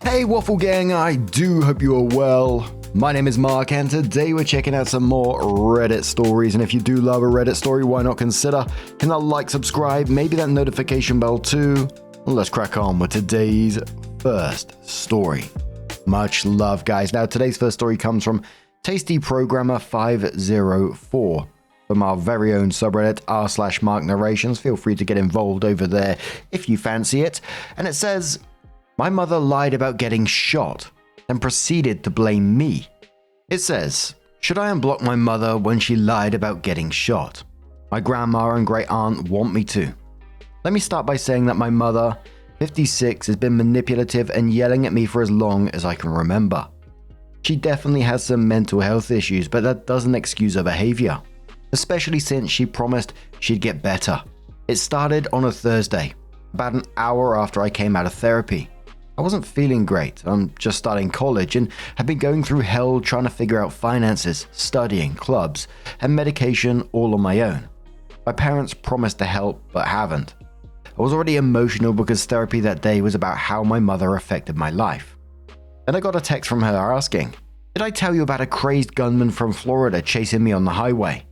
Hey Waffle Gang, I do hope you are well. My name is Mark and today we're checking out some more Reddit stories, and if you do love a Reddit story, why not consider hitting that like, subscribe, maybe that notification bell too. Well, let's crack on with today's first story. Much love, guys. Now today's first story comes from Tasty Programmer 504 from our very own subreddit r/MarkNarrations. Feel free to get involved over there if you fancy it. And it says, "My mother lied about getting shot and proceeded to blame me." It says, "Should I unblock my mother when she lied about getting shot? My grandma and great aunt want me to. Let me start by saying that my mother, 56, has been manipulative and yelling at me for as long as I can remember. She definitely has some mental health issues, but that doesn't excuse her behavior, especially since she promised she'd get better. It started on a Thursday, about an hour after I came out of therapy. I wasn't feeling great. I'm just starting college and have been going through hell trying to figure out finances, studying, clubs, and medication all on my own. My parents promised to help, but haven't. I was already emotional because therapy that day was about how my mother affected my life. Then I got a text from her asking, 'Did I tell you about a crazed gunman from Florida chasing me on the highway?'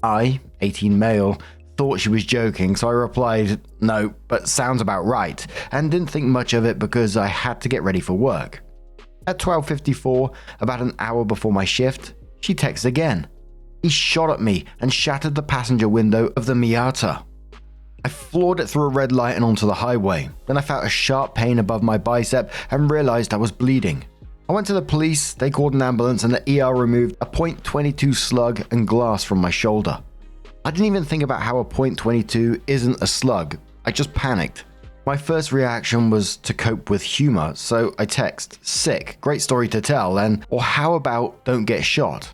I, 18 male, thought she was joking, so I replied, 'No, but sounds about right,' and didn't think much of it because I had to get ready for work. At 12:54, about an hour before my shift, she texted again. 'He shot at me and shattered the passenger window of the Miata.' I floored it through a red light and onto the highway. Then I felt a sharp pain above my bicep and realized I was bleeding. I went to the police, they called an ambulance, and the ER removed a .22 slug and glass from my shoulder. I didn't even think about how a .22 isn't a slug. I just panicked. My first reaction was to cope with humor, so I text, 'Sick, great story to tell,' or 'How about don't get shot?'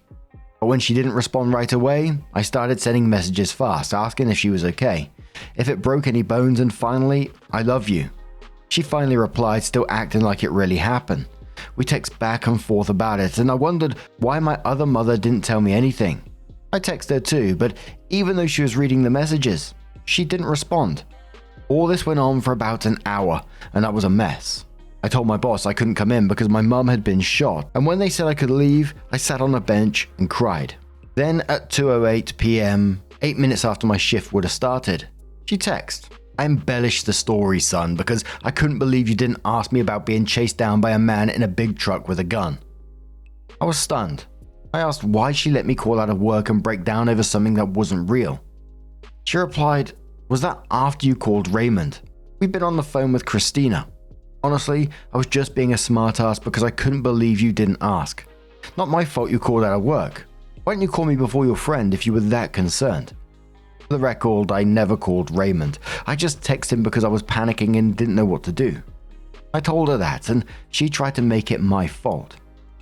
But when she didn't respond right away, I started sending messages fast, asking if she was okay, if it broke any bones, and finally, 'I love you.' She finally replied, still acting like it really happened. We text back and forth about it, and I wondered why my other mother didn't tell me anything. I texted her too, but even though she was reading the messages, she didn't respond. All this went on for about an hour, and that was a mess. I told my boss I couldn't come in because my mum had been shot, and when they said I could leave, I sat on a bench and cried. Then at 2:08 p.m., 8 minutes after my shift would have started, she texted, 'I embellished the story, son, because I couldn't believe you didn't ask me about being chased down by a man in a big truck with a gun.' I was stunned. I asked why she let me call out of work and break down over something that wasn't real. She replied, 'Was that after you called Raymond? We've been on the phone with Christina. Honestly, I was just being a smartass because I couldn't believe you didn't ask. Not my fault you called out of work. Why didn't you call me before your friend if you were that concerned?' For the record, I never called Raymond. I just texted him because I was panicking and didn't know what to do. I told her that, and she tried to make it my fault.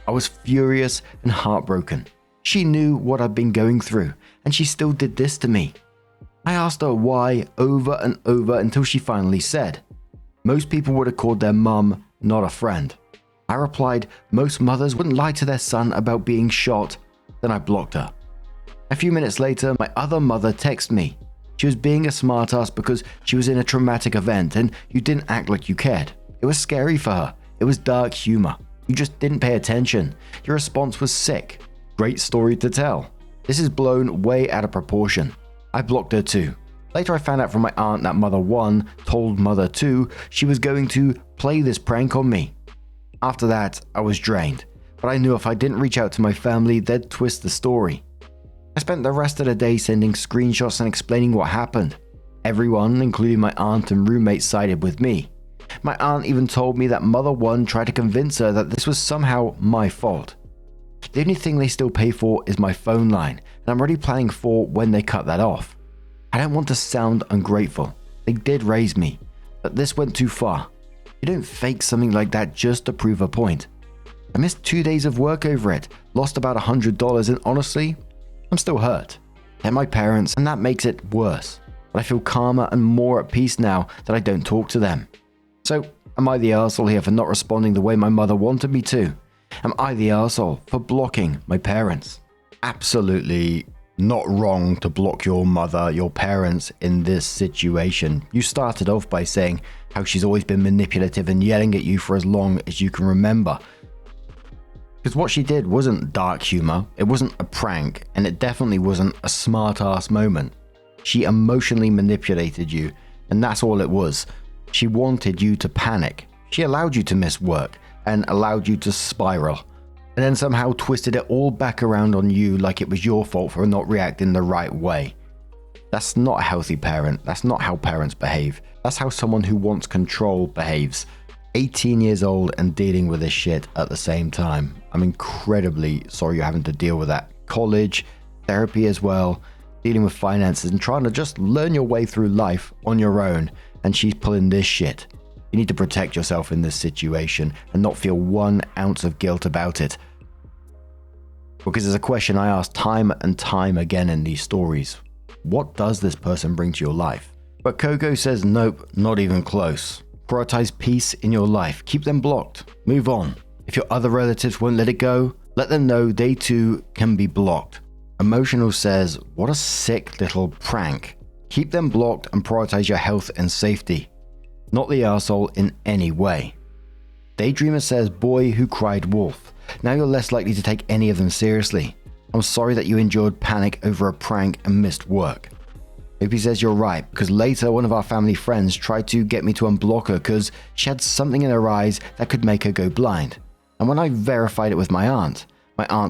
I was furious and heartbroken. She knew what I'd been going through, and she still did this to me. I asked her why over and over until she finally said, 'Most people would have called their mum, not a friend.' I replied, 'Most mothers wouldn't lie to their son about being shot.' Then I blocked her. A few minutes later, my other mother texted me. She was being a smartass because she was in a traumatic event and you didn't act like you cared. It was scary for her. It was dark humor. You just didn't pay attention. Your response was sick. Great story to tell. This is blown way out of proportion.' I blocked her too. Later I found out from my aunt that Mother 1 told Mother 2 she was going to play this prank on me. After that, I was drained, but I knew if I didn't reach out to my family, they'd twist the story. I spent the rest of the day sending screenshots and explaining what happened. Everyone, including my aunt and roommate, sided with me. My aunt even told me that Mother 1 tried to convince her that this was somehow my fault. The only thing they still pay for is my phone line, and I'm already planning for when they cut that off. I don't want to sound ungrateful. They did raise me, but this went too far. You don't fake something like that just to prove a point. I missed 2 days of work over it, lost about $100, and honestly, I'm still hurt. They're my parents, and that makes it worse. But I feel calmer and more at peace now that I don't talk to them. So, am I the arsehole here for not responding the way my mother wanted me to? Am I the arsehole for blocking my parents? Absolutely not wrong to block your mother, your parents in this situation. You started off by saying how she's always been manipulative and yelling at you for as long as you can remember. Because what she did wasn't dark humor, it wasn't a prank, and it definitely wasn't a smart-ass moment. She emotionally manipulated you, and that's all it was. She wanted you to panic. She allowed you to miss work and allowed you to spiral, and then somehow twisted it all back around on you like it was your fault for not reacting the right way. That's not a healthy parent. That's not how parents behave. That's how someone who wants control behaves. 18 years old and dealing with this shit at the same time. I'm incredibly sorry you're having to deal with that. College, therapy as well, dealing with finances and trying to just learn your way through life on your own, and she's pulling this shit. You need to protect yourself in this situation and not feel 1 ounce of guilt about it. Because there's a question I ask time and time again in these stories. What does this person bring to your life? But Coco says nope, not even close. Prioritize peace in your life. Keep them blocked. Move on. If your other relatives won't let it go, let them know they too can be blocked. Emotional says, what a sick little prank. Keep them blocked and prioritize your health and safety. Not the arsehole in any way. Daydreamer says, boy who cried wolf. Now you're less likely to take any of them seriously. I'm sorry that you endured panic over a prank and missed work. Opie says you're right, because later one of our family friends tried to get me to unblock her because she had something in her eyes that could make her go blind. And when I verified it with my aunt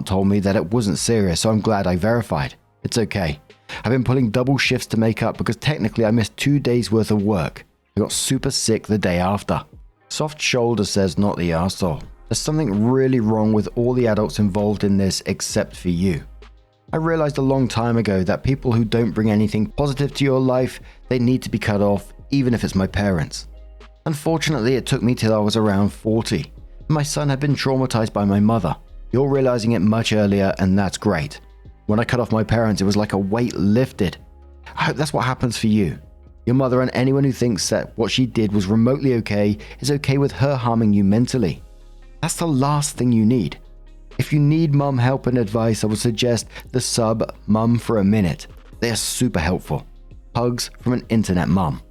told me that it wasn't serious, so I'm glad I verified. It's okay. I've been pulling double shifts to make up because technically I missed 2 days worth of work. I got super sick the day after. Soft Shoulder says not the arsehole. There's something really wrong with all the adults involved in this except for you. I realized a long time ago that people who don't bring anything positive to your life, they need to be cut off, even if it's my parents. Unfortunately, it took me till I was around 40. My son had been traumatized by my mother. You're realizing it much earlier, and that's great. When I cut off my parents, it was like a weight lifted. I hope that's what happens for you. Your mother and anyone who thinks that what she did was remotely okay is okay with her harming you mentally. That's the last thing you need. If you need mum help and advice, I would suggest the sub Mum for a Minute. They are super helpful. Hugs from an internet mum.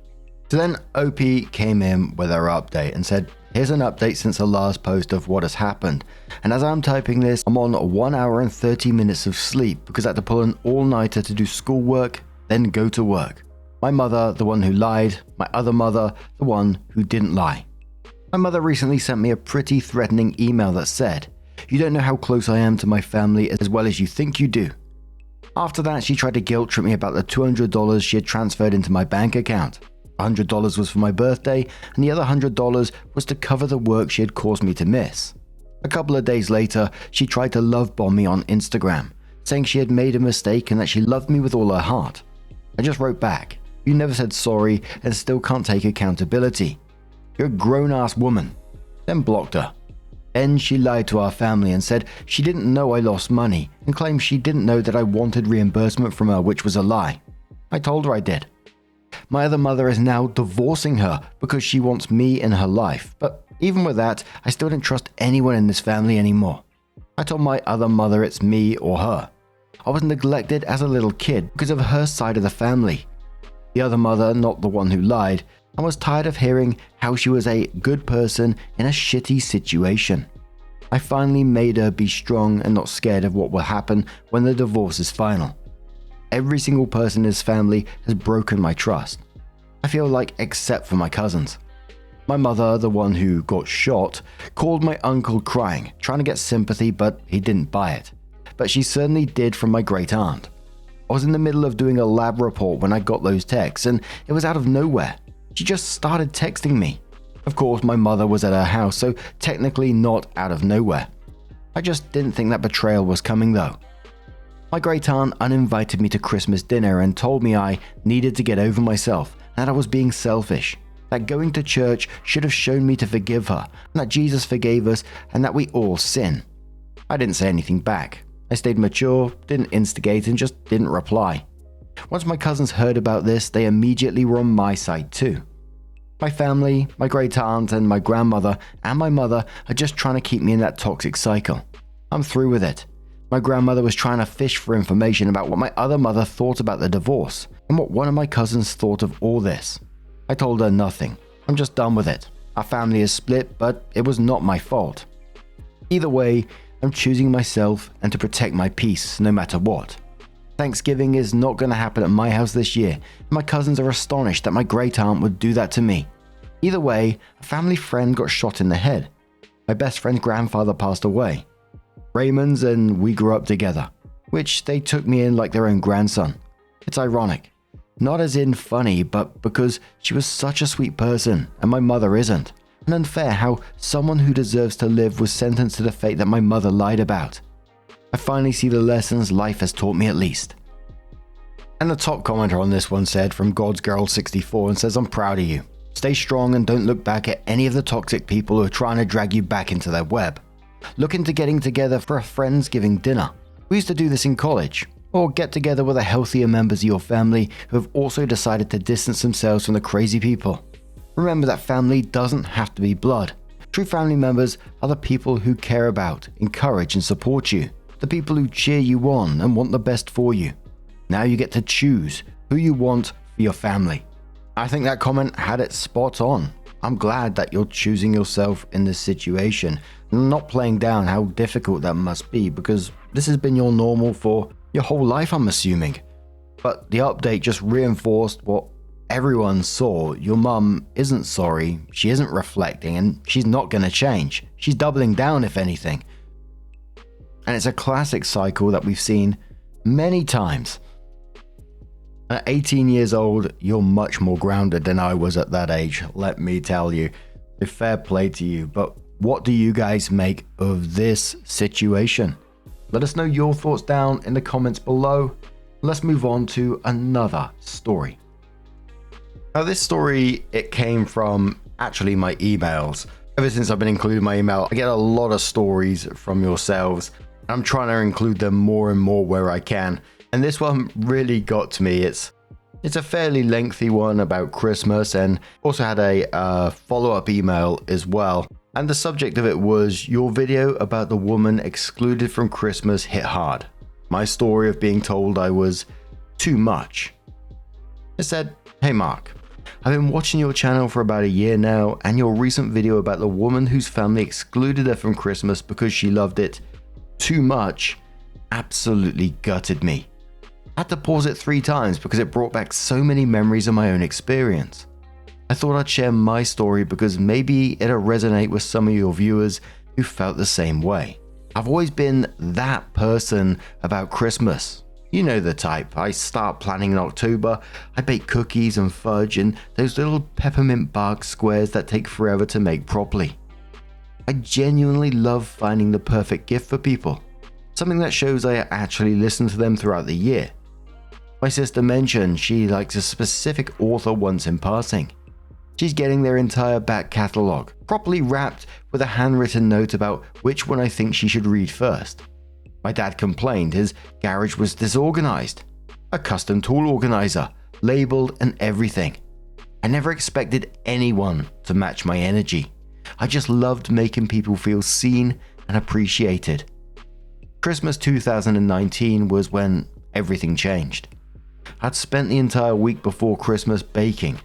So then OP came in with her update and said, here's an update since the last post of what has happened. And as I'm typing this, I'm on 1 hour and 30 minutes of sleep because I had to pull an all-nighter to do schoolwork, then go to work. My mother, the one who lied. My other mother, the one who didn't lie. My mother recently sent me a pretty threatening email that said, you don't know how close I am to my family as well as you think you do. After that, she tried to guilt trip me about the $200 she had transferred into my bank account. $100 was for my birthday, and the other $100 was to cover the work she had caused me to miss. A couple of days later, she tried to love bomb me on Instagram, saying she had made a mistake and that she loved me with all her heart. I just wrote back, you never said sorry and still can't take accountability. You're a grown-ass woman. Then blocked her. Then she lied to our family and said she didn't know I lost money and claimed she didn't know that I wanted reimbursement from her, which was a lie. I told her I did. My other mother is now divorcing her because she wants me in her life, but even with that, I still don't trust anyone in this family anymore. I told my other mother it's me or her. I was neglected as a little kid because of her side of the family. The other mother, not the one who lied, I was tired of hearing how she was a good person in a shitty situation. I finally made her be strong and not scared of what will happen when the divorce is final. Every single person in his family has broken my trust. I feel like except for my cousins. My mother, the one who got shot, called my uncle crying, trying to get sympathy, but he didn't buy it. But she certainly did from my great aunt. I was in the middle of doing a lab report when I got those texts, and it was out of nowhere. She just started texting me. Of course, my mother was at her house, so technically not out of nowhere. I just didn't think that betrayal was coming though. My great aunt uninvited me to Christmas dinner and told me I needed to get over myself, and that I was being selfish, that going to church should have shown me to forgive her, and that Jesus forgave us, and that we all sin. I didn't say anything back. I stayed mature, didn't instigate, and just didn't reply. Once my cousins heard about this, they immediately were on my side too. My family, my great aunt, and my grandmother, and my mother are just trying to keep me in that toxic cycle. I'm through with it. My grandmother was trying to fish for information about what my other mother thought about the divorce and what one of my cousins thought of all this. I told her nothing. I'm just done with it. Our family is split, but it was not my fault. Either way, I'm choosing myself and to protect my peace no matter what. Thanksgiving is not going to happen at my house this year, and my cousins are astonished that my great aunt would do that to me. Either way, a family friend got shot in the head. My best friend's grandfather passed away. Raymond's and we grew up together, which they took me in like their own grandson. It's ironic. Not as in funny, but because she was such a sweet person and my mother isn't. And unfair how someone who deserves to live was sentenced to the fate that my mother lied about. I finally see the lessons life has taught me at least. And the top commenter on this one said from God's Girl 64 and says, I'm proud of you. Stay strong and don't look back at any of the toxic people who are trying to drag you back into their web. Look into getting together for a Friendsgiving dinner. We used to do this in college. Or get together with the healthier members of your family who have also decided to distance themselves from the crazy people. Remember that family doesn't have to be blood. True family members are the people who care about, encourage and support you. The people who cheer you on and want the best for you. Now you get to choose who you want for your family. I think that comment had it spot on. I'm glad that you're choosing yourself in this situation and not playing down how difficult that must be, because this has been your normal for your whole life, I'm assuming. But the update just reinforced what everyone saw. Your mum isn't sorry, she isn't reflecting, and she's not going to change. She's doubling down, if anything. And it's a classic cycle that we've seen many times. At 18 years old, you're much more grounded than I was at that age, let me tell you. So fair play to you, but what do you guys make of this situation? Let us know your thoughts down in the comments below. Let's move on to another story. Now this story, it came from actually my emails. Ever since I've been including my email, I get a lot of stories from yourselves. I'm trying to include them more and more where I can. And this one really got to me. It's a fairly lengthy one about Christmas, and also had a follow-up email as well. And the subject of it was, your video about the woman excluded from Christmas hit hard. My story of being told I was too much. It said, hey Mark, I've been watching your channel for about a year now, and your recent video about the woman whose family excluded her from Christmas because she loved it too much absolutely gutted me. I had to pause it 3 times because it brought back so many memories of my own experience. I thought I'd share my story because maybe it'll resonate with some of your viewers who felt the same way. I've always been that person about Christmas. You know the type. I start planning in October, I bake cookies and fudge and those little peppermint bark squares that take forever to make properly. I genuinely love finding the perfect gift for people, something that shows I actually listen to them throughout the year. My sister mentioned she likes a specific author once in passing. She's getting their entire back catalogue, properly wrapped with a handwritten note about which one I think she should read first. My dad complained his garage was disorganized. A custom tool organizer, labeled and everything. I never expected anyone to match my energy. I just loved making people feel seen and appreciated. Christmas 2019 was when everything changed. I'd spent the entire week before Christmas baking.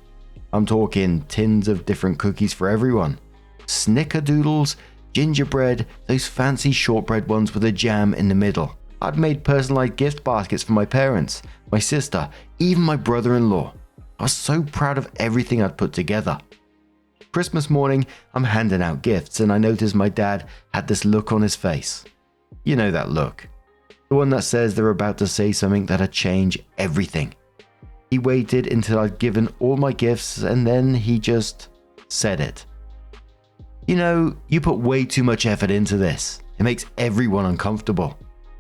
I'm talking tins of different cookies for everyone. Snickerdoodles, gingerbread, those fancy shortbread ones with a jam in the middle. I'd made personalized gift baskets for my parents, my sister, even my brother-in-law. I was so proud of everything I'd put together. Christmas morning, I'm handing out gifts and I noticed my dad had this look on his face. You know that look. The one that says they're about to say something that'll change everything. He waited until I'd given all my gifts and then he just said it. You know, you put way too much effort into this. It makes everyone uncomfortable.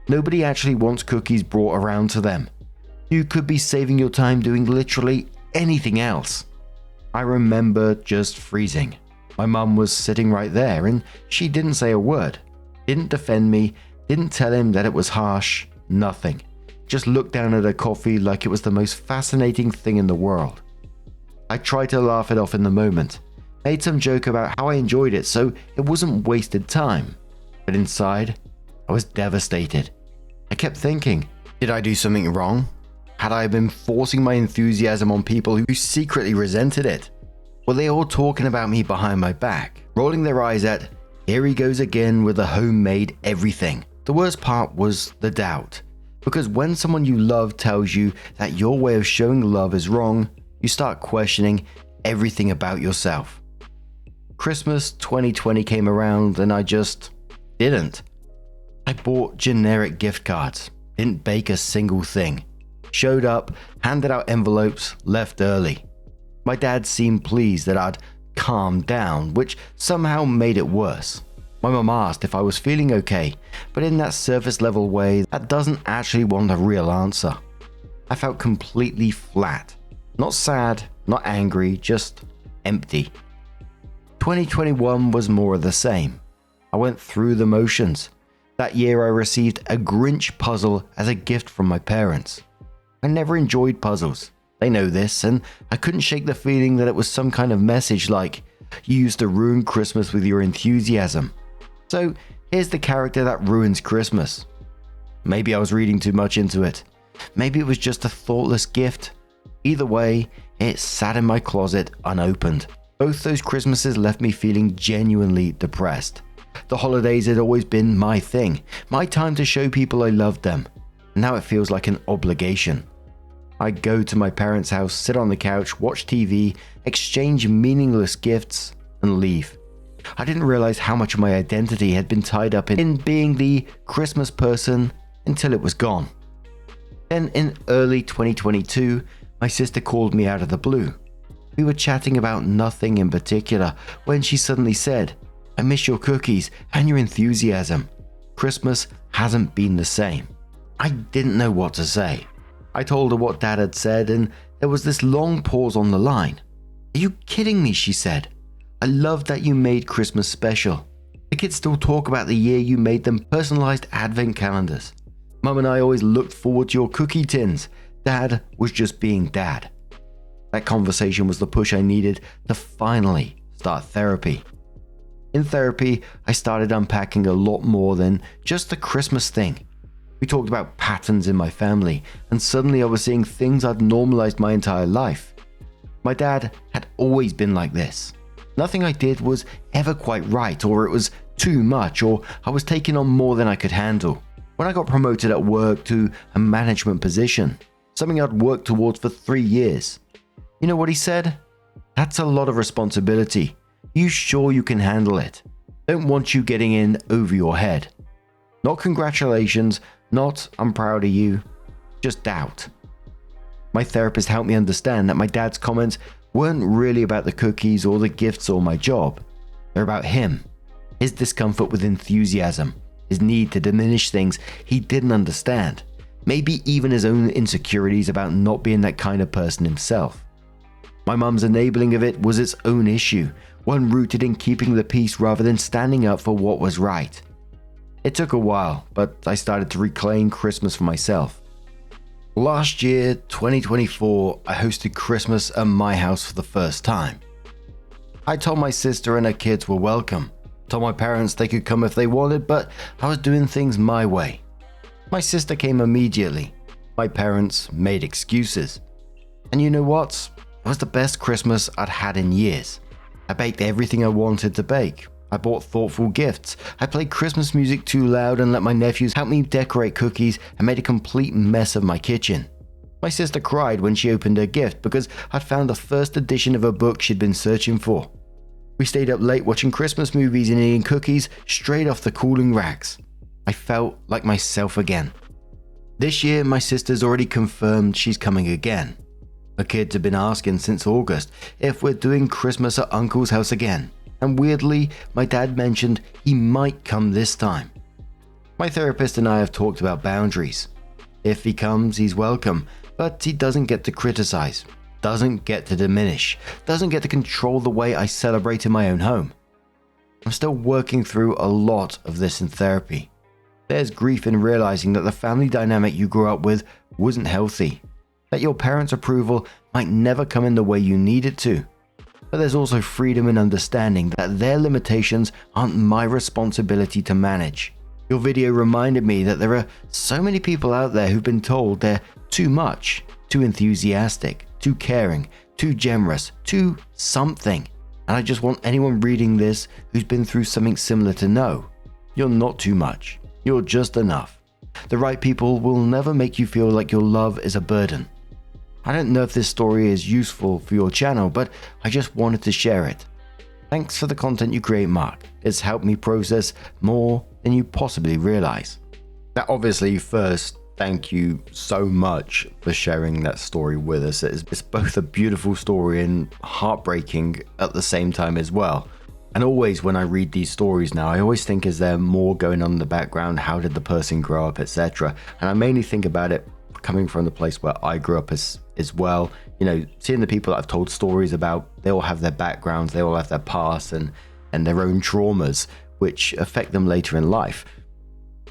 Nobody actually wants cookies brought around to them. You could be saving your time doing literally anything else. I remember just freezing. My mum was sitting right there and she didn't say a word. Didn't defend me, didn't tell him that it was harsh, nothing. Just looked down at her coffee like it was the most fascinating thing in the world. I tried to laugh it off in the moment, made some joke about how I enjoyed it so it wasn't wasted time. But inside, I was devastated. I kept thinking, did I do something wrong? Had I been forcing my enthusiasm on people who secretly resented it? Were they all talking about me behind my back, rolling their eyes at, here he goes again with the homemade everything? The worst part was the doubt, because when someone you love tells you that your way of showing love is wrong, you start questioning everything about yourself. Christmas 2020 came around and I just didn't. I bought generic gift cards, didn't bake a single thing, showed up, handed out envelopes, left early. My dad seemed pleased that I'd calmed down, which somehow made it worse. My mum asked if I was feeling okay, but in that surface level way that doesn't actually want a real answer. I felt completely flat. Not sad, not angry, just empty. 2021 was more of the same. I went through the motions. That year I received a Grinch puzzle as a gift from my parents. I never enjoyed puzzles. They know this, and I couldn't shake the feeling that it was some kind of message like, you used to ruin Christmas with your enthusiasm. So here's the character that ruins Christmas. Maybe I was reading too much into it. Maybe it was just a thoughtless gift. Either way, it sat in my closet unopened. Both those Christmases left me feeling genuinely depressed. The holidays had always been my thing, my time to show people I loved them. Now it feels like an obligation. I go to my parents' house, sit on the couch, watch TV, exchange meaningless gifts, and leave. I didn't realize how much of my identity had been tied up in being the Christmas person until it was gone. Then in early 2022, my sister called me out of the blue. We were chatting about nothing in particular when she suddenly said, I miss your cookies and your enthusiasm. Christmas hasn't been the same. I didn't know what to say. I told her what Dad had said, and there was this long pause on the line. Are you kidding me? She said. I love that you made Christmas special. The kids still talk about the year you made them personalized advent calendars. Mum and I always looked forward to your cookie tins. Dad was just being Dad. That conversation was the push I needed to finally start therapy. In therapy, I started unpacking a lot more than just the Christmas thing. We talked about patterns in my family, and suddenly I was seeing things I'd normalized my entire life. My dad had always been like this. Nothing I did was ever quite right, or it was too much, or I was taking on more than I could handle. When I got promoted at work to a management position, something I'd worked towards for 3 years, you know what he said? That's a lot of responsibility. You sure you can handle it? Don't want you getting in over your head. Not congratulations, not I'm proud of you, just doubt. My therapist helped me understand that my dad's comments weren't really about the cookies or the gifts or my job. They're about him, his discomfort with enthusiasm, his need to diminish things he didn't understand, maybe even his own insecurities about not being that kind of person himself. My mum's enabling of it was its own issue, one rooted in keeping the peace rather than standing up for what was right. It took a while, but I started to reclaim Christmas for myself. Last year, 2024, I hosted Christmas at my house for the first time. I told my sister and her kids were welcome, told my parents they could come if they wanted, but I was doing things my way. My sister came immediately. My parents made excuses. And you know what? It was the best Christmas I'd had in years. I baked everything I wanted to bake. I bought thoughtful gifts. I played Christmas music too loud and let my nephews help me decorate cookies and made a complete mess of my kitchen. My sister cried when she opened her gift because I'd found the first edition of a book she'd been searching for. We stayed up late watching Christmas movies and eating cookies straight off the cooling racks. I felt like myself again. This year, my sister's already confirmed she's coming again. Her kids have been asking since August if we're doing Christmas at Uncle's house again. And weirdly, my dad mentioned he might come this time. My therapist and I have talked about boundaries. If he comes, he's welcome, but he doesn't get to criticize, doesn't get to diminish, doesn't get to control the way I celebrate in my own home. I'm still working through a lot of this in therapy. There's grief in realizing that the family dynamic you grew up with wasn't healthy, that your parents' approval might never come in the way you need it to. But there's also freedom in understanding that their limitations aren't my responsibility to manage. Your video reminded me that there are so many people out there who've been told they're too much, too enthusiastic, too caring, too generous, too something. And I just want anyone reading this who's been through something similar to know, you're not too much. You're just enough. The right people will never make you feel like your love is a burden. I don't know if this story is useful for your channel, but I just wanted to share it. Thanks for the content you create, Mark. It's helped me process more than you possibly realize. Now, obviously, first, thank you so much for sharing that story with us. It's both a beautiful story and heartbreaking at the same time as well. And always when I read these stories now, I always think, is there more going on in the background? How did the person grow up, etc.? And I mainly think about it coming from the place where I grew up as well. You know, seeing the people that I've told stories about, they all have their backgrounds, they all have their past and their own traumas, which affect them later in life.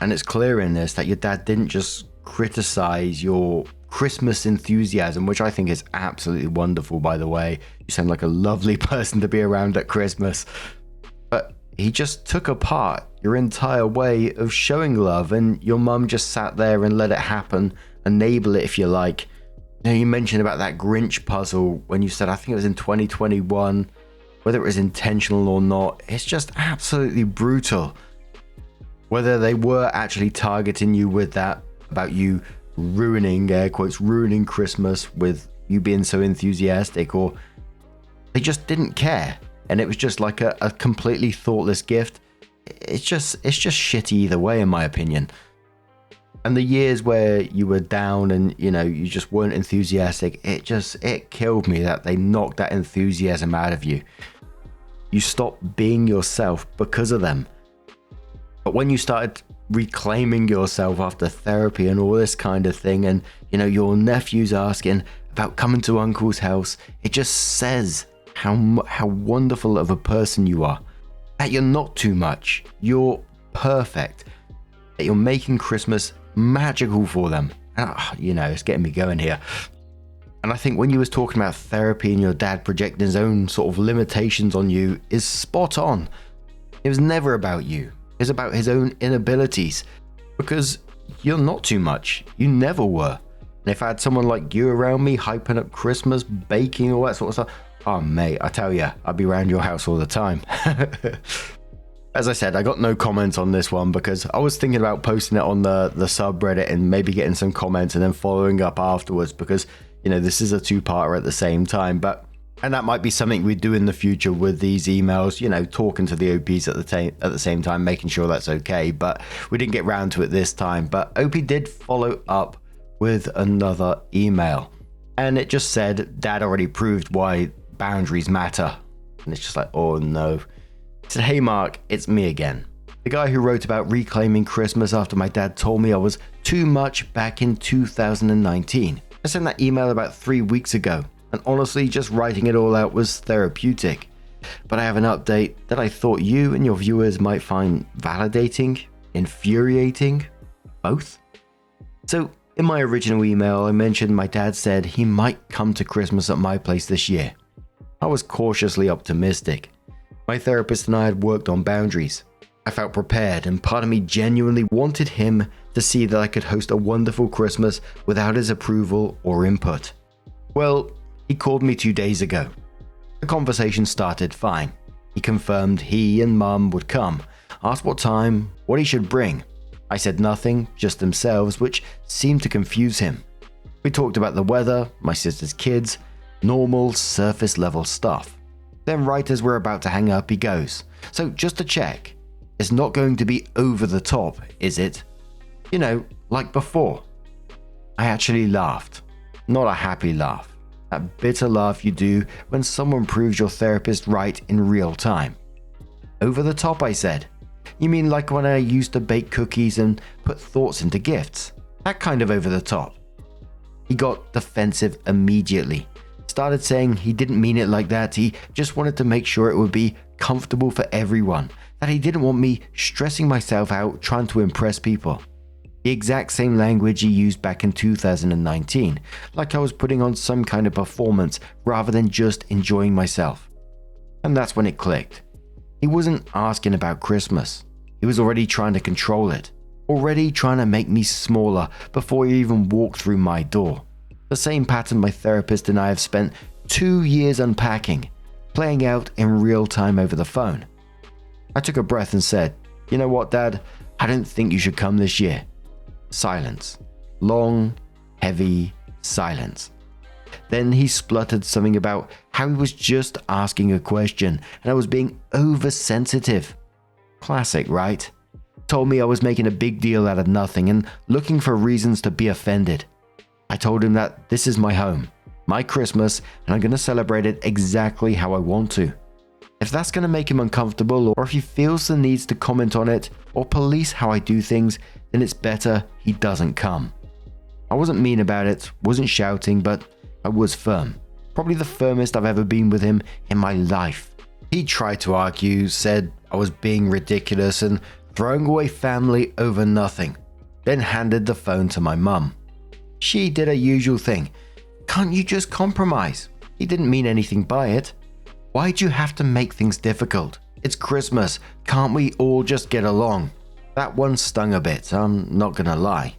And it's clear in this that your dad didn't just criticize your Christmas enthusiasm, which I think is absolutely wonderful, by the way. You sound like a lovely person to be around at Christmas. But he just took apart your entire way of showing love, and your mum just sat there and let it happen, enable it if you like. You know, you mentioned about that Grinch puzzle when you said, I think it was in 2021, whether it was intentional or not, it's just absolutely brutal. Whether they were actually targeting you with that, about you ruining, air quotes, ruining Christmas with you being so enthusiastic, or they just didn't care and it was just like a completely thoughtless gift. It's just shitty either way, in my opinion. And the years where you were down and, you know, you just weren't enthusiastic, it killed me that they knocked that enthusiasm out of you. You stopped being yourself because of them. But when you started reclaiming yourself after therapy and all this kind of thing, and, you know, your nephew's asking about coming to uncle's house, it just says how wonderful of a person you are. That you're not too much. You're perfect. That you're making Christmas magical for them. And, you know, it's getting me going here. And I think when you was talking about therapy and your dad projecting his own sort of limitations on you is spot on. It was never about you. It was about his own inabilities. Because you're not too much. You never were. And if I had someone like you around me hyping up Christmas, baking, all that sort of stuff, oh mate, I tell you, I'd be around your house all the time. As I said, I got no comments on this one because I was thinking about posting it on the subreddit and maybe getting some comments and then following up afterwards because, you know, this is a two-parter at the same time. And that might be something we do in the future with these emails, you know, talking to the OPs at the same time, making sure that's okay. But we didn't get round to it this time. But OP did follow up with another email. And it just said, Dad already proved why boundaries matter. And it's just like, oh no. He said, hey Mark, it's me again. The guy who wrote about reclaiming Christmas after my dad told me I was too much back in 2019. I sent that email about 3 weeks ago. And honestly, just writing it all out was therapeutic. But I have an update that I thought you and your viewers might find validating, infuriating, both. So in my original email, I mentioned my dad said he might come to Christmas at my place this year. I was cautiously optimistic. My therapist and I had worked on boundaries. I felt prepared, and part of me genuinely wanted him to see that I could host a wonderful Christmas without his approval or input. Well, he called me 2 days ago. The conversation started fine. He confirmed he and Mum would come, asked what time, what he should bring. I said nothing, just themselves, which seemed to confuse him. We talked about the weather, my sister's kids, normal surface level stuff. Then right as we're about to hang up, he goes, so just to check, it's not going to be over the top, is it? You know, like before. I actually laughed. Not a happy laugh. That bitter laugh you do when someone proves your therapist right in real time. Over the top, I said. You mean like when I used to bake cookies and put thoughts into gifts? That kind of over the top. He got defensive immediately. Started saying he didn't mean it like that. He just wanted to make sure it would be comfortable for everyone. That he didn't want me stressing myself out trying to impress people. The exact same language he used back in 2019, like I was putting on some kind of performance rather than just enjoying myself. And that's when it clicked. He wasn't asking about Christmas. He was already trying to control it, already trying to make me smaller before he even walked through my door. The same pattern my therapist and I have spent 2 years unpacking, playing out in real time over the phone. I took a breath and said, "You know what, Dad? I don't think you should come this year." Silence. Long, heavy silence. Then he spluttered something about how he was just asking a question and I was being oversensitive. Classic, right? Told me I was making a big deal out of nothing and looking for reasons to be offended. I told him that this is my home, my Christmas, and I'm going to celebrate it exactly how I want to. If that's going to make him uncomfortable, or if he feels the needs to comment on it or police how I do things, then it's better he doesn't come. I wasn't mean about it, wasn't shouting, but I was firm. Probably the firmest I've ever been with him in my life. He tried to argue, said I was being ridiculous and throwing away family over nothing, then handed the phone to my mum. She did her usual thing. "Can't you just compromise? He didn't mean anything by it. Why'd you have to make things difficult? It's Christmas. Can't we all just get along?" That one stung a bit, I'm not gonna lie.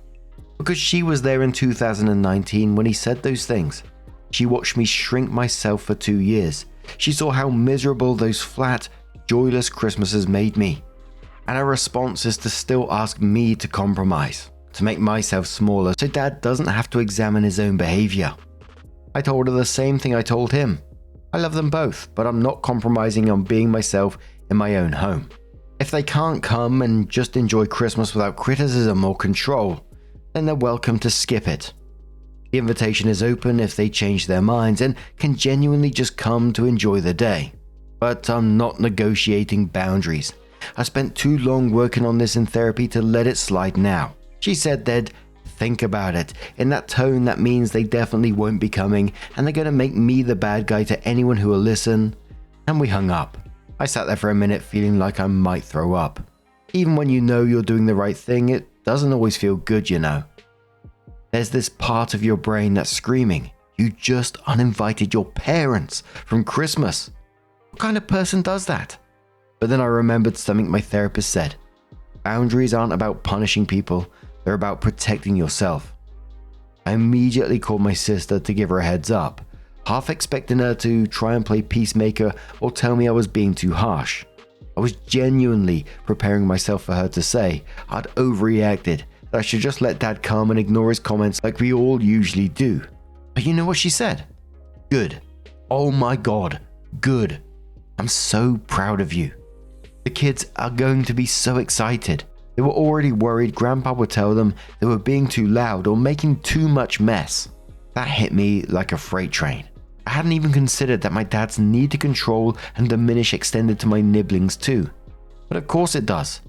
Because she was there in 2019 when he said those things. She watched me shrink myself for 2 years. She saw how miserable those flat, joyless Christmases made me. And her response is to still ask me to compromise, to make myself smaller so Dad doesn't have to examine his own behavior. I told her the same thing I told him. I love them both, but I'm not compromising on being myself in my own home. If they can't come and just enjoy Christmas without criticism or control, then they're welcome to skip it. The invitation is open if they change their minds and can genuinely just come to enjoy the day. But I'm not negotiating boundaries. I spent too long working on this in therapy to let it slide now. She said they'd think about it in that tone that means they definitely won't be coming and they're going to make me the bad guy to anyone who will listen. And we hung up. I sat there for a minute feeling like I might throw up. Even when you know you're doing the right thing, it doesn't always feel good, you know. There's this part of your brain that's screaming, you just uninvited your parents from Christmas. What kind of person does that? But then I remembered something my therapist said. Boundaries aren't about punishing people, they're about protecting yourself. I immediately called my sister to give her a heads up, half expecting her to try and play peacemaker or tell me I was being too harsh. I was genuinely preparing myself for her to say I'd overreacted, that I should just let Dad come and ignore his comments like we all usually do. But you know what she said? Good. Oh my God, good. I'm so proud of you. The kids are going to be so excited. They were already worried Grandpa would tell them they were being too loud or making too much mess. That hit me like a freight train. I hadn't even considered that my dad's need to control and diminish extended to my nibblings too. But of course it does.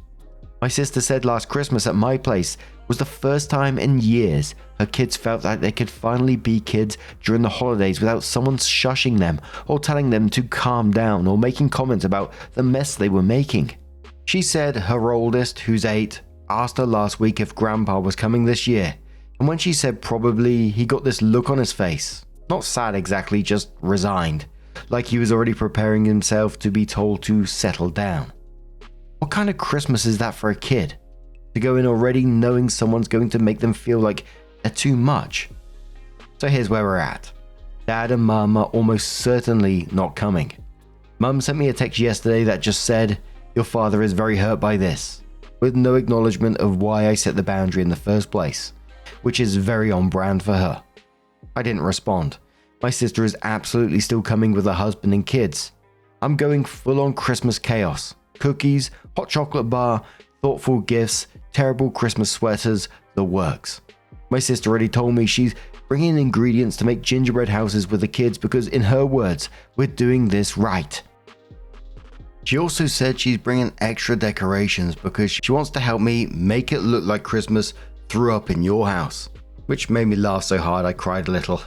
My sister said last Christmas at my place was the first time in years her kids felt like they could finally be kids during the holidays without someone shushing them or telling them to calm down or making comments about the mess they were making. She said her oldest, who's 8, asked her last week if Grandpa was coming this year, and when she said probably, he got this look on his face. Not sad exactly, just resigned, like he was already preparing himself to be told to settle down. What kind of Christmas is that for a kid? To go in already knowing someone's going to make them feel like they're too much. So here's where we're at. Dad and Mum are almost certainly not coming. Mum sent me a text yesterday that just said, "Your father is very hurt by this," with no acknowledgement of why I set the boundary in the first place, which is very on brand for her. I didn't respond. My sister is absolutely still coming with her husband and kids. I'm going full on Christmas chaos. Cookies, hot chocolate bar, thoughtful gifts, terrible Christmas sweaters, the works. My sister already told me she's bringing ingredients to make gingerbread houses with the kids because, in her words, we're doing this right. She also said she's bringing extra decorations because she wants to help me make it look like Christmas threw up in your house, which made me laugh so hard I cried a little.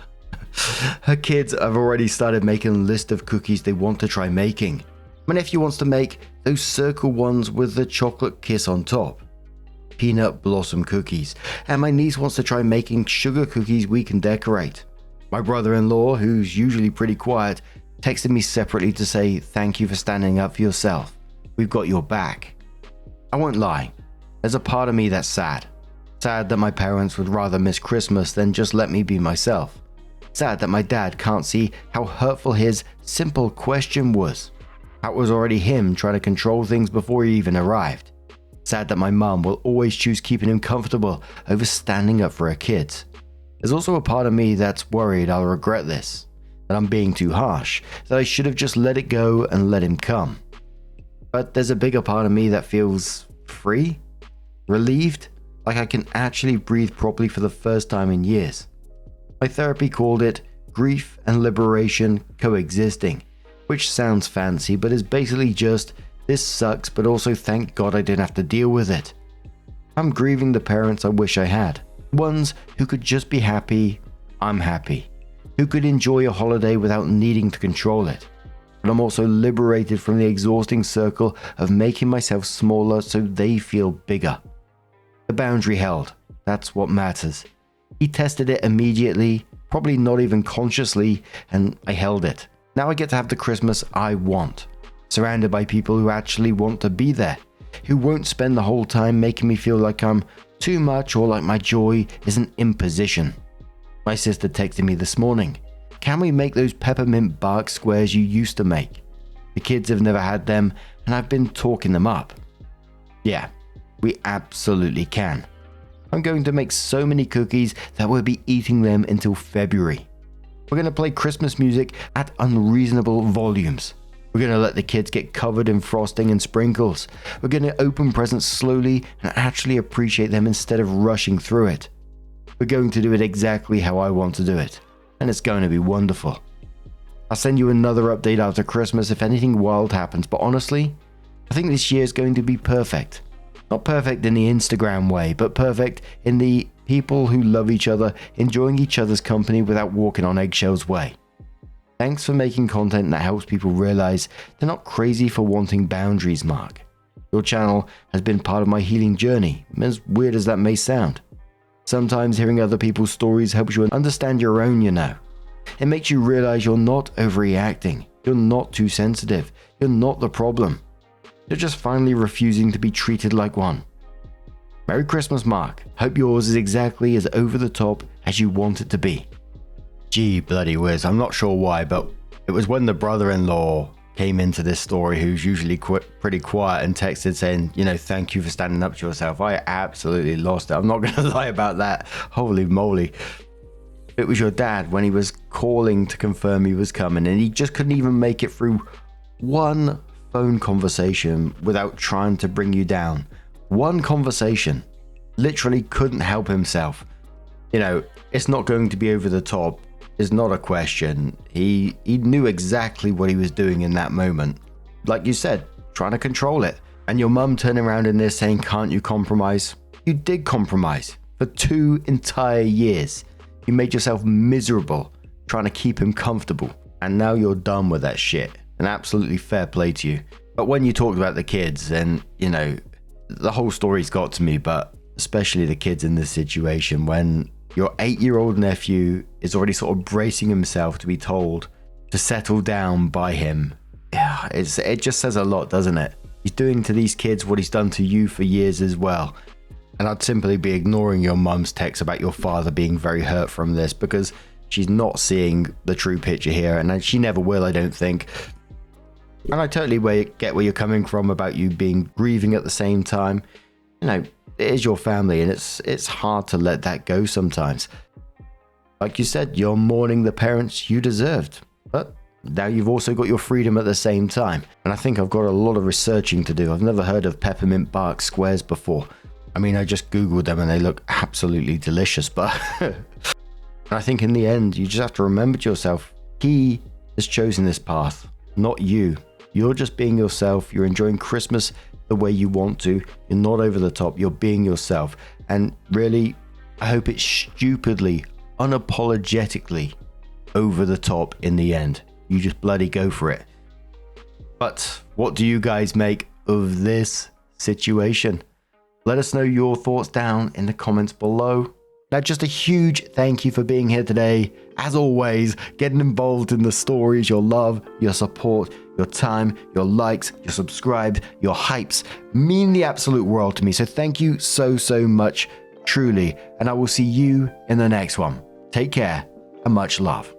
Her kids have already started making a list of cookies they want to try making. My nephew wants to make those circle ones with the chocolate kiss on top. Peanut blossom cookies. And my niece wants to try making sugar cookies we can decorate. My brother-in-law, who's usually pretty quiet, texted me separately to say thank you for standing up for yourself. We've got your back. I won't lie, there's a part of me that's sad. Sad that my parents would rather miss Christmas than just let me be myself. Sad that my dad can't see how hurtful his simple question was. That was already him trying to control things before he even arrived. Sad that my mum will always choose keeping him comfortable over standing up for her kids. There's also a part of me that's worried I'll regret this, that I'm being too harsh, that I should have just let it go and let him come. But there's a bigger part of me that feels free, relieved, like I can actually breathe properly for the first time in years. My therapy called it grief and liberation coexisting, which sounds fancy but is basically just, this sucks, but also thank God I didn't have to deal with it. I'm grieving the parents I wish I had. Ones who could just be happy, I'm happy. Who could enjoy a holiday without needing to control it. But I'm also liberated from the exhausting circle of making myself smaller so they feel bigger. The boundary held, that's what matters. He tested it immediately, probably not even consciously, and I held it. Now I get to have the Christmas I want. Surrounded by people who actually want to be there, who won't spend the whole time making me feel like I'm too much or like my joy is an imposition. My sister texted me this morning, can we make those peppermint bark squares you used to make? The kids have never had them and I've been talking them up. Yeah, we absolutely can. I'm going to make so many cookies that we'll be eating them until February. We're going to play Christmas music at unreasonable volumes. We're going to let the kids get covered in frosting and sprinkles. We're going to open presents slowly and actually appreciate them instead of rushing through it. We're going to do it exactly how I want to do it, and it's going to be wonderful. I'll send you another update after Christmas if anything wild happens, but honestly, I think this year is going to be perfect. Not perfect in the Instagram way, but perfect in the people who love each other, enjoying each other's company without walking on eggshells way. Thanks for making content that helps people realize they're not crazy for wanting boundaries, Mark. Your channel has been part of my healing journey, as weird as that may sound. Sometimes hearing other people's stories helps you understand your own, you know. It makes you realize you're not overreacting, you're not too sensitive, you're not the problem. You're just finally refusing to be treated like one. Merry Christmas, Mark. Hope yours is exactly as over the top as you want it to be. Gee bloody whiz, I'm not sure why, but it was when the brother-in-law came into this story, who's usually pretty quiet, and texted saying, thank you for standing up to yourself. I absolutely lost it. I'm not going to lie about that. Holy moly. It was your dad when he was calling to confirm he was coming, and he just couldn't even make it through one phone conversation without trying to bring you down. One conversation. Literally couldn't help himself. It's not going to be over the top. Is not a question. He knew exactly what he was doing in that moment. Like you said, trying to control it. And your mum turning around in there saying, can't you compromise? You did compromise for 2 entire years. You made yourself miserable trying to keep him comfortable. And now you're done with that shit. And absolutely fair play to you. But when you talked about the kids, and the whole story's got to me, but especially the kids in this situation, when your 8-year-old nephew is already sort of bracing himself to be told to settle down by him. Yeah, it just says a lot, doesn't it? He's doing to these kids what he's done to you for years as well. And I'd simply be ignoring your mum's text about your father being very hurt from this, because she's not seeing the true picture here, and she never will, I don't think. And I totally get where you're coming from about you being grieving at the same time. It is your family, and it's hard to let that go sometimes. Like you said, you're mourning the parents you deserved, but now you've also got your freedom at the same time. And I think I've got a lot of researching to do. I've never heard of peppermint bark squares before. I mean, I just googled them and they look absolutely delicious, but I think in the end, you just have to remember to yourself, he has chosen this path, not you. You're just being yourself. You're enjoying Christmas the way you want to. You're not over the top. You're being yourself. And really, I hope it's stupidly, unapologetically over the top in the end. You just bloody go for it. But what do you guys make of this situation? Let us know your thoughts down in the comments below. Now, just a huge thank you for being here today. As always, getting involved in the stories, your love, your support, your time, your likes, your subscribes, your hypes mean the absolute world to me. So thank you so much, truly. And I will see you in the next one. Take care and much love.